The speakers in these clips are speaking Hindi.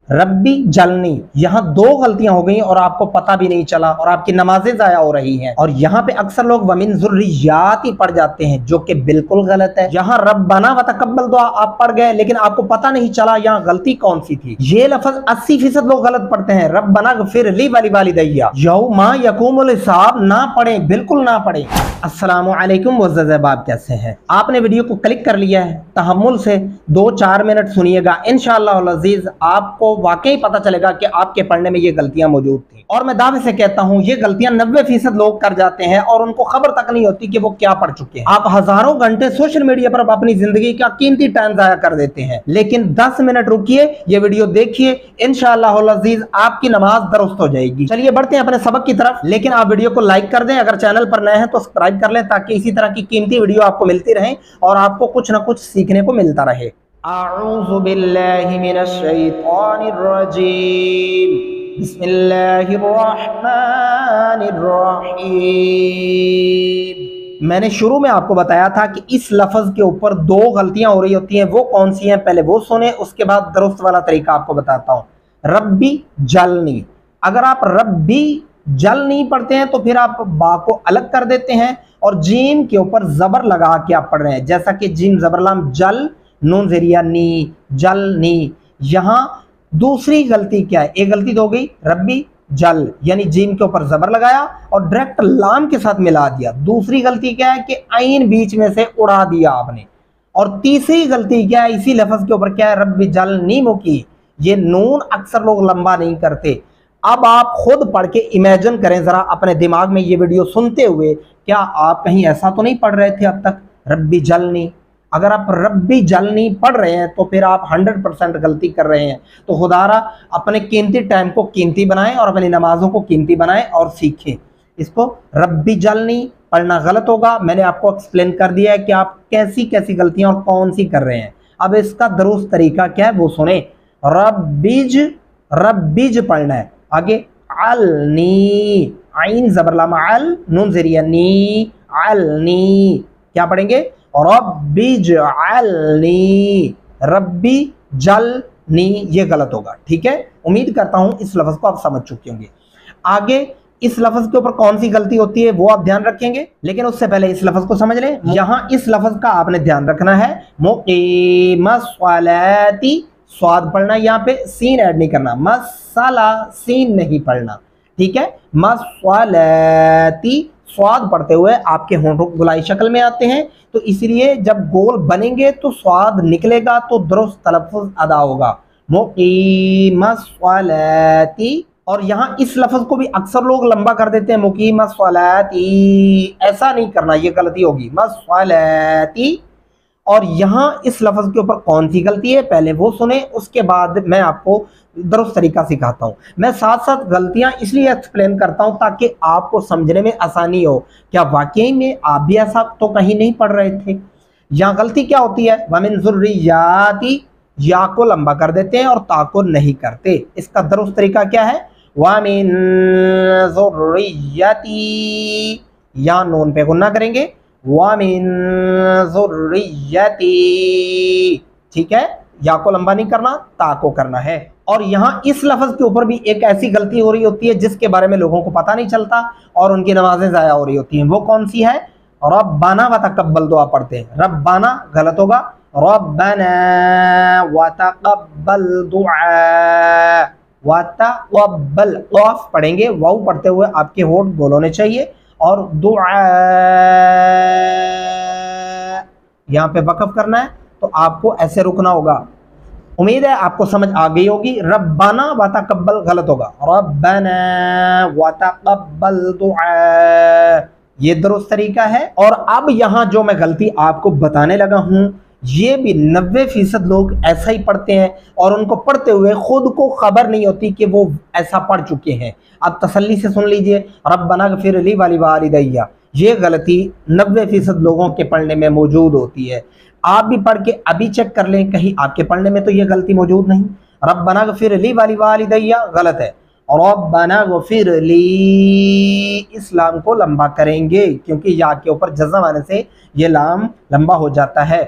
रब्बी जलनी, यहाँ दो गलतियां हो गई और आपको पता भी नहीं चला और आपकी नमाजें जाया हो रही हैं। और यहाँ पे अक्सर लोग वमिन ज़ुर्रियाती पढ़ जाते हैं, जो कि बिल्कुल गलत है। यहाँ रब्बना व तकब्बल दुआ आप पढ़ गए, लेकिन आपको पता नहीं चला यहाँ गलती कौन सी थी। ये लफ्ज 80% लोग गलत पढ़ते हैं। रब्बना गफिर ली वालिदैया यौमा यकूमुल हिसाब ना पढ़े, बिल्कुल ना पढ़े। अस्सलामु अलैकुम वज़ज़बाब, कैसे हैं? आपने वीडियो को क्लिक कर लिया है, तहम्मुल से 2-4 मिनट सुनिएगा। इंशाअल्लाह अज़ीज़ आपको वाकई पता चलेगा कि आपके पढ़ने में ये गलतियां मौजूद थी। और मैं दावे से कहता हूं ये गलतियां 90% लोग कर जाते हैं और उनको खबर तक नहीं होती कि वो क्या पढ़ चुके हैं। आप हजारों घंटे सोशल मीडिया पर अपनी जिंदगी का कीमती टाइम जाया कर देते हैं, लेकिन 10 मिनट रुकिए, ये वीडियो देखिए, इंशाअल्लाह अज़ीज़ आपकी नमाज दुरुस्त हो जाएगी। चलिए बढ़ते हैं अपने सबक की तरफ, लेकिन आप वीडियो को लाइक कर दें, अगर चैनल पर नए हैं तो सब्सक्राइब कर लें, ताकि इसी तरह की कीमती वीडियो आपको मिलती रहे और आपको कुछ ना कुछ सीखने को मिलता रहे। अऊज़ु बिल्लाहि मिनश शैतानिर रजीम, बिस्मिल्लाहिर रहमानिर रहीम। मैंने शुरू में आपको बताया था कि इस लफ्ज के ऊपर दो गलतियां हो रही होती हैं, वो कौन सी हैं पहले वो सुने, उसके बाद दुरुस्त वाला तरीका आपको बताता हूं। रब्बी जलनी, अगर आप रब्बी जल नहीं पढ़ते हैं तो फिर आप बा को अलग कर देते हैं और जीम के ऊपर जबर लगा के आप पढ़ रहे हैं, जैसा कि जीम जबरलाम जल, नून ज़ेरिया नी, जल नी। यहां दूसरी गलती क्या है? एक गलती तो हो गई रब्बी जल, यानी जीम के ऊपर जबर लगाया और डायरेक्ट लाम के साथ मिला दिया। दूसरी गलती क्या है कि आइन बीच में से उड़ा दिया आपने। और तीसरी गलती क्या है इसी लफ्ज के ऊपर? क्या है? रब्बी जल नी मुकी, ये नून अक्सर लोग लंबा नहीं करते। अब आप खुद पढ़ के इमेजिन करें जरा अपने दिमाग में ये वीडियो सुनते हुए, क्या आप कहीं ऐसा तो नहीं पढ़ रहे थे अब तक रब्बी जलनी? अगर आप रब्बी जलनी पढ़ रहे हैं तो फिर आप 100% गलती कर रहे हैं। तो खुदारा अपने कीमती टाइम को कीमती बनाएं और अपनी नमाजों को कीमती बनाएं और सीखें। इसको रब्बी जलनी पढ़ना गलत होगा। मैंने आपको एक्सप्लेन कर दिया है कि आप कैसी कैसी गलतियां और कौन सी कर रहे हैं। अब इसका दुरुस्त तरीका क्या है वो सुने। रब्बीज, रब्बीज पढ़ना है। आगे अलनी, आइन जबरलाम अल, नून ज़ेरिया नी, अलनी। क्या पढ़ेंगे? रब्बी जअलनी, रब्बी जलनी, ये गलत होगा। ठीक है, उम्मीद करता हूं इस लफ्ज को आप समझ चुके होंगे। आगे इस लफ्ज के ऊपर कौन सी गलती होती है वो आप ध्यान रखेंगे, लेकिन उससे पहले इस लफ्ज को समझ लें। यहां इस लफ्ज का आपने ध्यान रखना है, मुक़ीमस्सलाती, स्वाद पढ़ना, यहाँ पे सीन ऐड नहीं करना, मसाला सीन नहीं पढ़ना। ठीक है, मस्सलाती स्वाद पढ़ते हुए आपके होंठों गुलाई शक्ल में आते हैं, तो इसलिए जब गोल बनेंगे तो स्वाद निकलेगा तो दुरुस्त तलफ़्फ़ुज़ अदा होगा, मुक़ीमस्सलाती। और यहाँ इस लफ्ज़ को भी अक्सर लोग लंबा कर देते हैं, मुक़ीमस्सलाती, ऐसा नहीं करना, ये गलती होगी, मस्सलाती। और यहाँ इस लफ्ज़ के ऊपर कौन सी गलती है पहले वो सुने, उसके बाद मैं आपको दुरुस्त तरीका सिखाता हूँ। मैं साथ साथ गलतियाँ इसलिए एक्सप्लेन करता हूँ ताकि आपको समझने में आसानी हो। क्या वाकई में आप भी ऐसा तो कहीं नहीं पढ़ रहे थे? यहाँ गलती क्या होती है? वमिन ज़ुर्रियाती, या को लंबा कर देते हैं और ता को नहीं करते। इसका दुरुस्त तरीका क्या है? वमिन ज़ुर्रियाती, या नून पे गुन्ना करेंगे, वमिन ज़ुर्रियती। ठीक है, या को लंबा नहीं करना, ता को करना है। और यहाँ इस लफ्ज के ऊपर भी एक ऐसी गलती हो रही होती है जिसके बारे में लोगों को पता नहीं चलता और उनकी नमाजें ज़ाया हो रही होती हैं। वो कौन सी है? रब्बाना व तकब्बल दुआ पढ़ते हैं, रब्बाना गलत होगा, रब्बाना व तकब्बल दुआ, व तकब्बल क़ाफ पढ़ेंगे, वाऊ पढ़ते हुए आपके होंठ गोल होने चाहिए, और दुआ यहाँ पे वक़फ़ करना है तो आपको ऐसे रुकना होगा। उम्मीद है आपको समझ आ गई होगी। रब्बाना व तकब्बल गलत होगा, रब्बाना व तकब्बल दुआ, ये दुरुस्त तरीका है। और अब यहाँ जो मैं गलती आपको बताने लगा हूँ, ये भी 90% लोग ऐसा ही पढ़ते हैं और उनको पढ़ते हुए खुद को खबर नहीं होती कि वो ऐसा पढ़ चुके हैं। अब तसल्ली से सुन लीजिए, रब्बना गफिर ली वालिदैया, ये गलती 90% लोगों के पढ़ने में मौजूद होती है। आप भी पढ़ के अभी चेक कर लें, कहीं आपके पढ़ने में तो ये गलती मौजूद नहीं। रब्बना गफिर ली वालिदैया गलत है, और रब्बना गफिर ली, इस लाम को लंबा करेंगे क्योंकि या के ऊपर जज़म आने से ये लाम लंबा हो जाता है।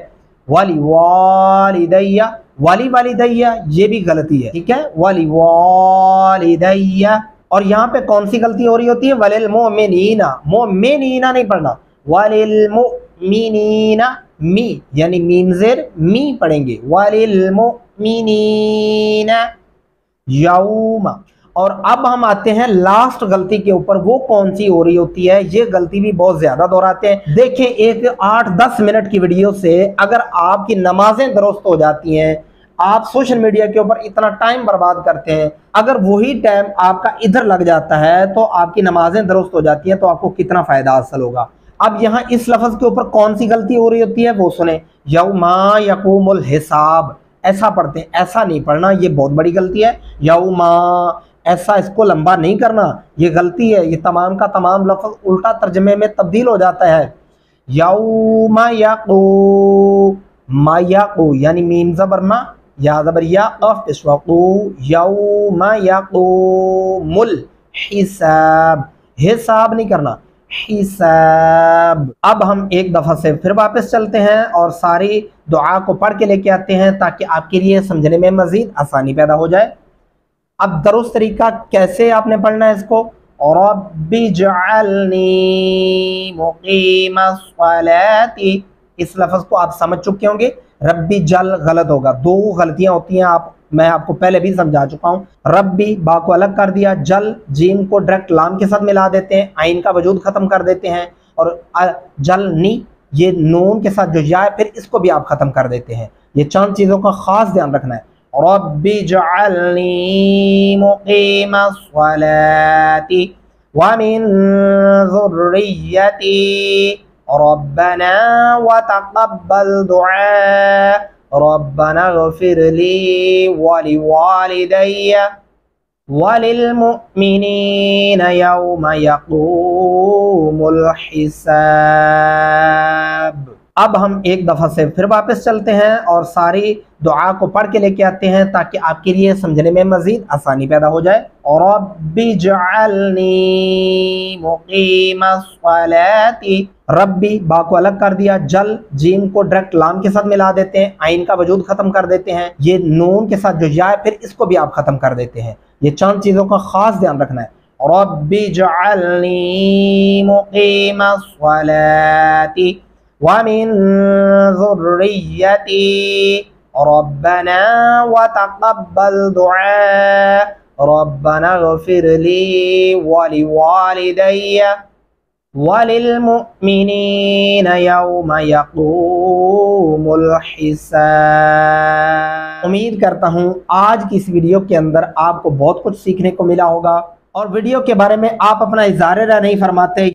वालिदैया वाली वालिदैया ये भी गलती है, ठीक है, वाली वालिदैया। और यहाँ पे कौन सी गलती हो रही होती है, वलिल मोमिनीना, मोमिनीना नहीं पढ़ना, वलिल मोमिनीना, मी यानी मीम ज़ेर मी पढ़ेंगे, वलिल मोमिनीना यौमा। और अब हम आते हैं लास्ट गलती के ऊपर, वो कौन सी हो रही होती है, ये गलती भी बहुत ज्यादा दोहराते हैं। देखें, एक 8-10 मिनट की वीडियो से अगर आपकी नमाजें दुरुस्त हो जाती हैं, आप सोशल मीडिया के ऊपर इतना टाइम बर्बाद करते हैं, अगर वही टाइम आपका इधर लग जाता है तो आपकी नमाजें दुरुस्त हो जाती हैं, तो आपको कितना फायदा हासिल होगा। अब यहाँ इस लफ्ज के ऊपर कौन सी गलती हो रही होती है वो सुने, यौमा यकूमुल हिसाब, ऐसा पढ़ते हैं, ऐसा नहीं पढ़ना, ये बहुत बड़ी गलती है। यौमा ऐसा इसको लंबा नहीं करना, ये गलती है, ये तमाम का तमाम लफ्ज उल्टा तर्जमे में तब्दील हो जाता है। यौमा यकू, मा यकू यानी मीम ज़बर मा, या ज़बर या, क़ाफ़ पेश वक़ू, यौमा यक़ूमुल हिसाब, हिसाब नहीं करना, हिसाब। अब हम एक दफ़ा से फिर वापस चलते हैं और सारी दुआ को पढ़ के लेके आते हैं ताकि आपके लिए समझने में मज़ीद आसानी पैदा हो जाए। अब दुरुस्त तरीका कैसे आपने पढ़ना है इसको, रब्बी जअलनी मुक़ीमस सलाती, इस लफ्ज़ को आप समझ चुके होंगे। रब्बी जल गलत होगा, दो गलतियां होती हैं, मैं आपको पहले भी समझा चुका हूँ। रब्बी बा को अलग कर दिया, जल जीम को डायरेक्ट लाम के साथ मिला देते हैं, आइन का वजूद ख़त्म कर देते हैं, और जलनी ये नून के साथ जो या है फिर इसको भी आप ख़त्म कर देते हैं। ये चंद चीज़ों का ख़ास ध्यान रखना है। रब्बी जअलनी मुक़ीमस सलाती व मिन ज़ुर्रिय्यती रब्बना व तक़ब्बल दुआ रब्बना ग़फ़िरली व लिवालिदैया व लिलमुमिनीना यौमा यक़ूमुल हिसाब। अब हम एक दफ़ा से फिर वापस चलते हैं और सारी दुआ को पढ़ के लेके आते हैं ताकि आपके लिए समझने में मज़ीद आसानी पैदा हो जाए। और रब्बी जअलनी मुक़ीमस सलाती, रब्बी बा को अलग कर दिया, जल जीम को डायरेक्ट लाम के साथ मिला देते हैं, आइन का वजूद ख़त्म कर देते हैं, ये नून के साथ जो या है फिर इसको भी आप ख़त्म कर देते हैं। ये चंद चीज़ों का ख़ास ध्यान रखना है। रब्बी जअलनी मुक़ीमस सलाती व मिन ज़ुर्रिय्यती रब्बना व तक़ब्बल दुआ रब्बना ग़फ़िरली व लिवालिदैया व लिलमुमिनीना यौमा यक़ूमुल हिसाब। उम्मीद करता हूँ आज की इस वीडियो के अंदर आपको बहुत कुछ सीखने को मिला होगा, और वीडियो के बारे में आप अपना इज़हार राय नहीं फरमाते।